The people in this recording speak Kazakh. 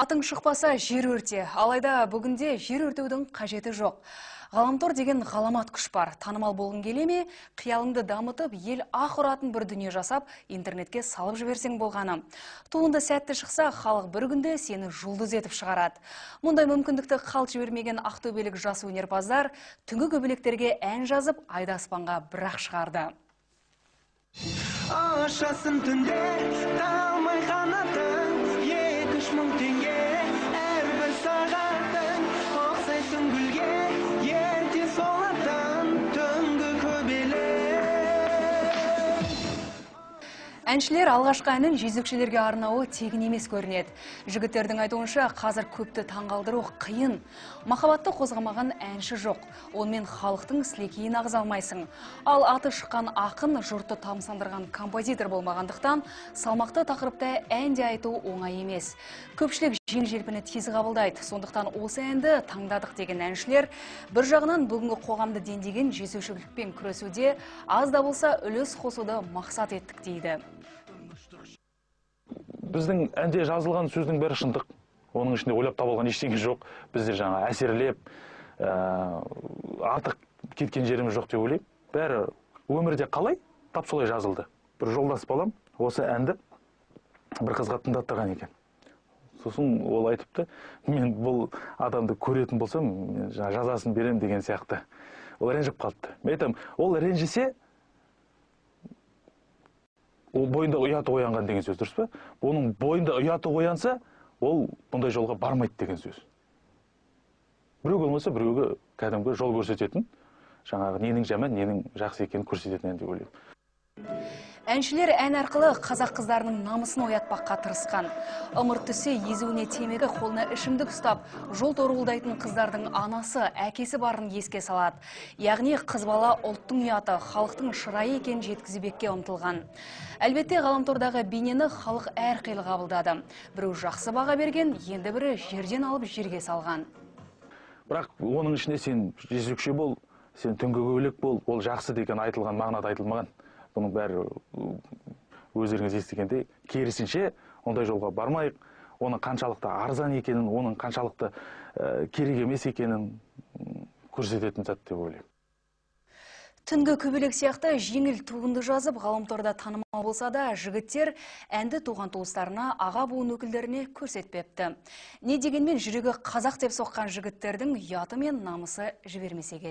Атың шықпаса жер өрте, алайда бүгінде жер өртеудің қажеті жоқ. Ғаламтор деген ғаламат күш бар. Танымал болғың келе ме, қиялыңды дамытып, ел ақ ұратын бір дүние жасап, интернетке салып жіберсең болғаны. Туынды сәтті шықса, халық бір күнде сені жұлдыз етіп шығарады. Мұндай мүмкіндікті қалт жібермеген ақтөбелік жас өнерпаздар түнгі көбелектерге ән жазып, айды аспанға бір-ақ шығарды. Ашасын түнде талмай қанатын, 2-3 мың теңге әрбір сағатын, ұқсайсың гүлге ерте солатын түнгі көбелек. Әншілер алғашқы әнін жезөкшелерге арнауы тегін емес көрінеді. Жігіттердің айтуынша қазір көпті таңғалдыру қиын. Махаббатты қозғамаған әнші жоқ. Онымен халықтың сілекейін ағыза алмайсың. Ал аты шыққан ақын жұртты тамсандырған композитор болмағандықтан салмақты тақырыпта ән де айту оңай емес. Көпшілік жеңіл-желпіні тез қабылдайды. Сондықтан осы әнді таңдадық деген әншілер бір жағынан бүгінгі қоғамды дендеген жезөкшелікпен күресуде аз да болса үлес қосуды мақсат еттік дейді. Біздің әнде жазылған сөздің бәрі шындық. Оның ішінде ойлап табылған ештеңе жоқ. Бізде жаңа әсерлеп, артық кеткен жеріміз жоқ деп ойлаймын. Бәрі өмірде қалай? Тап солай жазылды. Бір жолдас балам осы әнді бір қызға тыңдаттырған екен. Сосын ол айтыпты, мен бұл адамды көретін болсам, жазасын берем деген сияқты. Ол ренжіп қалыпты. Мен айтам, ол ренжісе, ол бойында ұяты оянған деген сөз, дұрыс па? Оның бойында ұяты оянса, ол бұндай жолға бармайды деген сөз. Біреуге болмаса, біреуге кәдімгі жол көрсететін, жаңағы ненің жаман, ненің жақсы екенін көрсететін ән деп ойлаймын. Әншілер ән арқылы қазақ қыздарының намысын оятпаққа тырысқан. Ымырт түссе езуіне темекі, қолына ішімдік ұстап, жол торғылдайтын қыздардың анасы, әкесі барын еске салады. Яғни қыз бала ұлттың ұяты, халықтың шырайы екенін жеткізбекке ұмтылған. Әлбетте ғаламтордағы бейнені халық әрқилы қабылдады. Біреу жақсы баға берген, енді бірі жерден алып жерге салған. Бірақ оның ішінде сен жезөкше бол, сен түнгі көбелек бол, ол жақсы деген айтылған, мағынада айтылмаған. Бұның бәрі өздеріңіз естігендей, керісінше ондай жолға бармайық, оның қаншалықты арзан екенін, оның қаншалықты керек емес екенін көрсететін зат деп ойлаймын. Түнгі көбелек сияқты жеңіл туынды жазып, ғаламторда танымал болса да, жігіттер әнді туған туыстарына, аға буын өкілдеріне көрсетпепті. Не дегенмен жүрегі қазақ деп соққан жігіттердің ұяты мен намысы жібермесе керек.